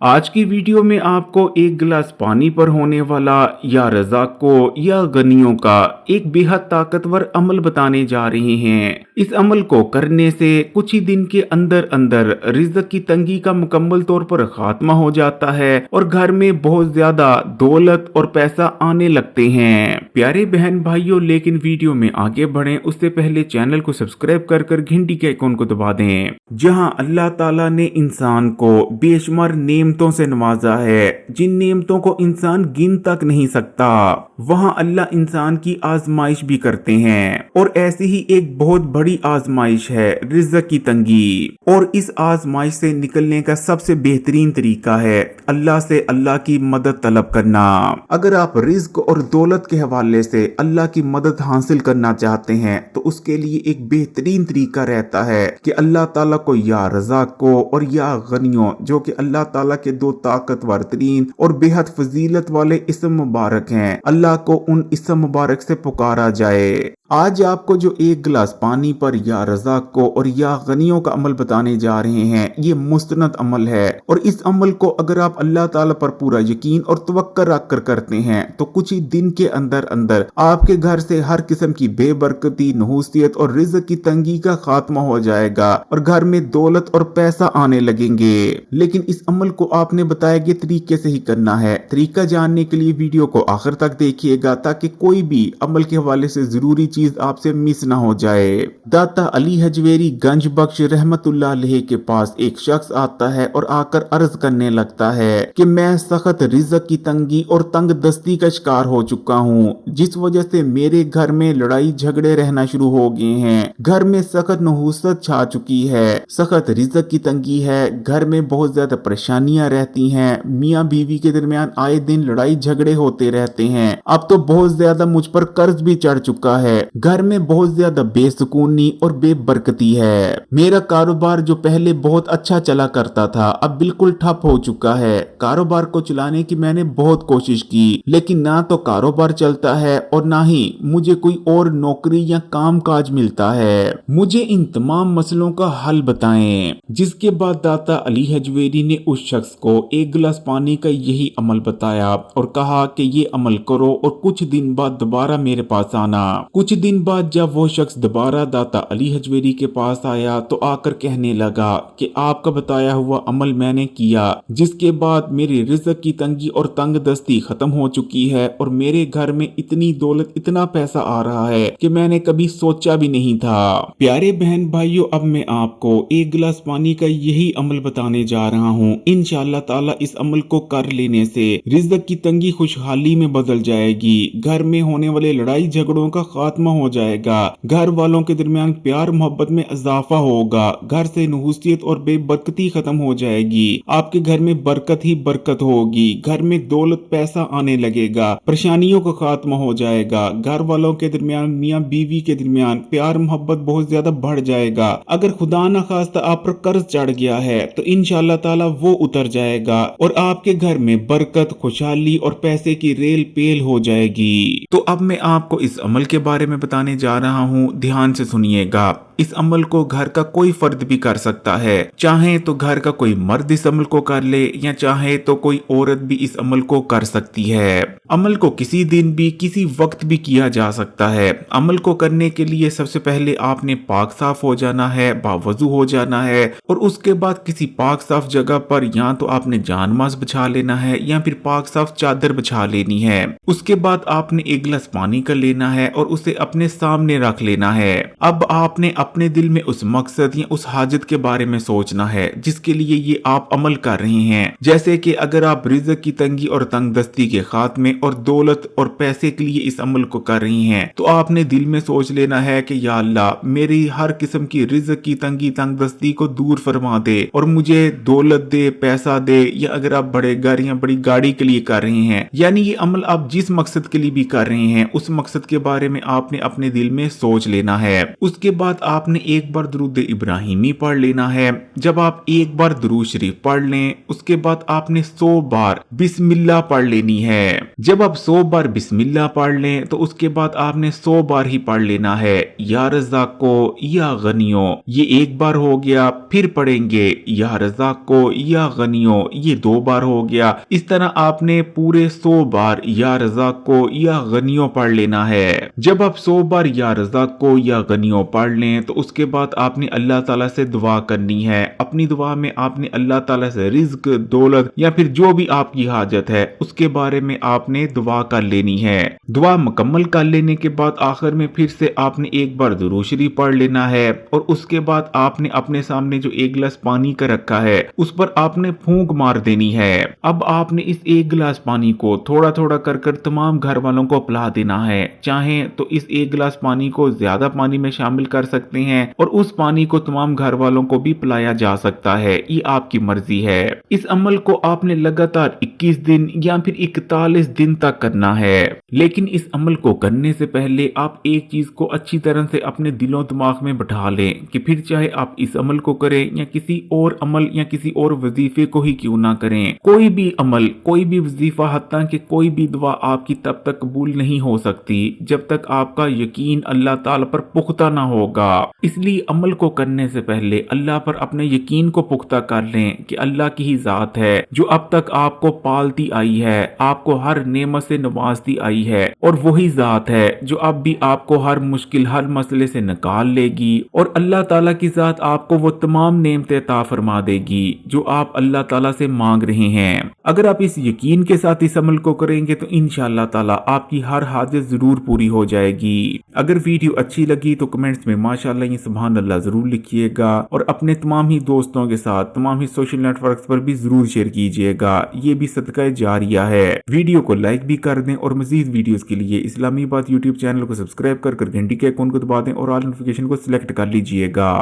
आज की वीडियो में आपको एक गिलास पानी पर होने वाला या रज़ाक को या गनियों का एक बेहद ताकतवर अमल बताने जा रहे हैं। इस अमल को करने से कुछ ही दिन के अंदर अंदर रिज़्क की तंगी का मुकम्मल तौर पर खात्मा हो जाता है और घर में बहुत ज्यादा दौलत और पैसा आने लगते हैं। प्यारे बहन भाइयों, लेकिन वीडियो में आगे बढ़े उससे पहले चैनल को सब्सक्राइब कर घंटी के आइकॉन को दबा दें। जहां अल्लाह ताला ने इंसान को बेशुमार नेमतों से नवाजा है, जिन नेमतों को इंसान गिन तक नहीं सकता, वहां अल्लाह इंसान की आजमाइश भी करते हैं। और ऐसी ही एक बहुत बड़ी आजमाइश है रिज़्क की तंगी। और इस आजमाइश से निकलने का सबसे बेहतरीन तरीका है अल्लाह से अल्लाह की मदद तलब करना। अगर आप रिज़्क और दौलत के हवाले से अल्लाह की मदद हासिल करना चाहते हैं तो उसके लिए एक बेहतरीन तरीका रहता है कि अल्लाह ताला को या रज़ाक को और या गनियों, जो कि अल्लाह ताला के दो ताकतवर तरीन और बेहद फजीलत वाले इस्म मुबारक हैं, अल्लाह को उन इस्म मुबारक से पुकारा जाए। आज आपको जो एक गिलास पानी पर या रज़ाक को और या गनियों का अमल बताने जा रहे हैं, ये मुस्तनद अमल है। और इस अमल को अगर आप अल्लाह ताला पर पूरा यकीन और तवक्कुल रख कर करते हैं तो कुछ ही दिन के अंदर अंदर आपके घर से हर किस्म की बेबरकती, नहूसियत और रिज़्क की तंगी का खात्मा हो जाएगा और घर में दौलत और पैसा आने लगेंगे। लेकिन इस अमल को आपने बताए गए तरीके से ही करना है। तरीका जानने के लिए वीडियो को आखिर तक देखिएगा ताकि कोई भी अमल के हवाले से जरूरी चीज आपसे मिस ना हो जाए। दाता अली हजवेरी गंज बख्श रहमतुल्लाह अलैह के पास एक शख्स आता है और आकर अर्ज करने लगता है कि मैं सख्त रिज़्क की तंगी और तंग दस्ती का शिकार हो चुका हूँ, जिस वजह से मेरे घर में लड़ाई झगड़े रहना शुरू हो गए हैं। घर में सख्त नहूसत छा चुकी है, सख्त रिज़्क की तंगी है, घर में बहुत ज्यादा परेशानियां रहती हैं, मियाँ बीवी के दरमियान आए दिन लड़ाई झगड़े होते रहते हैं। अब तो बहुत ज्यादा मुझ पर कर्ज भी चढ़ चुका है। घर में बहुत ज्यादा बेसुकूनी और बेबरकती है। मेरा कारोबार जो पहले बहुत अच्छा चला करता था अब बिल्कुल ठप हो चुका है। कारोबार को चलाने की मैंने बहुत कोशिश की, लेकिन ना तो कारोबार चलता है और ना ही मुझे कोई और नौकरी या काम काज मिलता है। मुझे इन तमाम मसलों का हल बताएं। जिसके बाद दाता अली हजवेरी ने उस शख्स को एक गिलास पानी का यही अमल बताया और कहा कि ये अमल करो और कुछ दिन बाद दोबारा मेरे पास आना। कुछ दिन बाद जब वो शख्स दोबारा दाता अली हजवेरी के पास आया तो आकर कहने लगा कि आपका बताया हुआ अमल मैंने किया, जिसके बाद मेरी रिज़्क की तंगी और तंग दस्ती खत्म हो चुकी है और मेरे घर में इतनी दौलत, इतना पैसा आ रहा है कि मैंने कभी सोचा भी नहीं था। प्यारे बहन भाइयों, अब मैं आपको एक गिलास पानी का यही अमल बताने जा रहा हूँ। इंशाअल्लाह ताला इस अमल को कर लेने से रिज़्क की तंगी खुशहाली में बदल जाएगी। घर में होने वाले लड़ाई झगड़ों का खात्मा हो जाएगा। घर वालों के दरमियान प्यार मोहब्बत में इजाफा होगा। घर से नहूसियत और बेबरकती खत्म हो जाएगी। आपके घर में बरकत ही बरकत होगी। घर में दौलत पैसा आने लगेगा। परेशानियों का खात्मा हो जाएगा। घर वालों के दरमियान, मियाँ बीवी के दरमियान प्यार मोहब्बत बहुत ज्यादा बढ़ जाएगा। अगर खुदा न खास्ता आप पर कर्ज चढ़ गया है तो इंशाअल्लाह ताला वो उतर जाएगा और आपके घर में बरकत, खुशहाली और पैसे की रेल पेल हो जाएगी। तो अब मैं आपको इस अमल के बारे में बताने जा रहा हूँ, ध्यान से सुनिएगा। इस अमल को घर का कोई फर्द भी कर सकता है। चाहे तो घर का कोई मर्द इस अमल को कर ले या चाहे तो कोई औरत भी इस अमल को कर सकती है। अमल को किसी दिन भी किसी वक्त भी किया जा सकता है। अमल को करने के लिए सबसे पहले आपने पाक साफ हो जाना है, बावजू हो जाना है और उसके बाद किसी पाक साफ जगह पर या तो आपने जानमाज बिछा लेना है या फिर पाक साफ चादर बिछा लेनी है। उसके बाद आपने एक गिलास पानी कर लेना है और उसे अपने सामने रख लेना है। अब आपने अपने दिल में उस मकसद या उस हाजत के बारे में सोचना है जिसके लिए ये आप अमल कर रहे हैं। जैसे कि अगर आप रिज़्क की तंगी और तंग दस्ती के खात्मे और दौलत और पैसे के लिए इस अमल को कर रही हैं तो आपने दिल में सोच लेना है कि या अल्लाह, मेरी हर किस्म की रिज़्क की तंगी तंग दस्ती को दूर फरमा दे और मुझे दौलत दे, पैसा दे। या अगर आप बड़े घर या बड़ी गाड़ी के लिए कर रहे हैं, यानी ये अमल आप जिस मकसद के लिए भी कर रहे हैं उस मकसद के बारे में आपने अपने दिल में सोच लेना है। उसके बाद آپ نے ایک بار درود ابراہیمی پڑھ لینا ہے۔ جب آپ ایک بار درود شریف پڑھ لیں اس کے بعد آپ نے 100 بار بسم اللہ پڑھ لینی ہے۔ جب آپ 100 بار بسم اللہ پڑھ لیں تو اس کے بعد آپ نے 100 بار ہی پڑھ لینا ہے یا رزاقو یا غنیو، یہ ایک بار ہو گیا۔ پھر پڑھیں گے یا رزاقو یا غنیو، یہ 2 بار ہو گیا۔ اس طرح آپ نے پورے 100 بار یا رزاقو یا غنیو پڑھ لینا ہے۔ جب آپ 100 بار یا رزاقو یا غنیو پڑھ لیں تو اس کے بعد آپ نے اللہ تعالیٰ سے دعا کرنی ہے۔ اپنی دعا میں آپ نے اللہ تعالیٰ سے رزق، دولت یا پھر جو بھی آپ کی حاجت ہے اس کے بارے میں آپ نے دعا کر لینی ہے۔ دعا مکمل کر لینے کے بعد آخر میں پھر سے آپ نے ایک بار درود شریف پڑھ لینا ہے اور اس کے بعد آپ نے اپنے سامنے جو ایک گلاس پانی کا رکھا ہے اس پر آپ نے پھونک مار دینی ہے۔ اب آپ نے اس ایک گلاس پانی کو تھوڑا تھوڑا کر تمام گھر والوں کو پلا دینا ہے۔ چاہیں تو اس ایک گلاس پانی کو زیادہ پانی میں شامل کر سکتے ہیں اور اس پانی کو تمام گھر والوں کو بھی پلایا جا سکتا ہے، یہ آپ کی مرضی ہے۔ اس عمل کو آپ نے لگاتار 21 دن یا پھر 41 دن تک کرنا ہے۔ لیکن اس عمل کو کرنے سے پہلے آپ ایک چیز کو اچھی طرح سے اپنے دل و دماغ میں بٹھا لیں کہ پھر چاہے آپ اس عمل کو کریں یا کسی اور عمل یا کسی اور وظیفے کو ہی کیوں نہ کریں، کوئی بھی عمل، کوئی بھی وظیفہ، حتیٰ کہ کوئی بھی دعا آپ کی تب تک قبول نہیں ہو سکتی جب تک آپ کا یقین اللہ تعالی پر پختہ نہ ہوگا۔ اس لیے عمل کو کرنے سے پہلے اللہ پر اپنے یقین کو پختہ کر لیں کہ اللہ کی ہی ذات ہے جو اب تک آپ کو پالتی آئی ہے، آپ کو ہر نعمت سے نوازتی آئی ہے، اور وہی ذات ہے جو اب بھی آپ کو ہر مشکل، ہر مسئلے سے نکال لے گی، اور اللہ تعالیٰ کی ذات آپ کو وہ تمام نعمتیں عطا فرما دے گی جو آپ اللہ تعالیٰ سے مانگ رہے ہیں۔ اگر آپ اس یقین کے ساتھ اس عمل کو کریں گے تو انشاءاللہ تعالیٰ آپ کی ہر حاجت ضرور پوری ہو جائے گی۔ اگر ویڈیو اچھی لگی تو کمنٹس میں ماشاءاللہ یہ سبحان اللہ ضرور لکھیے گا، اور اپنے تمام ہی دوستوں کے ساتھ تمام ہی سوشل نیٹ ورکس پر بھی ضرور شیئر کیجیے گا، یہ بھی صدقہ جاریہ ہے۔ ویڈیو کو لائک بھی کر دیں اور مزید ویڈیوز کے لیے اسلامی بات یوٹیوب چینل کو سبسکرائب کر گھنٹی کے آئیکن کو دبا دیں اور آل نوٹیفیکیشن کو سلیکٹ کر لیجیے گا۔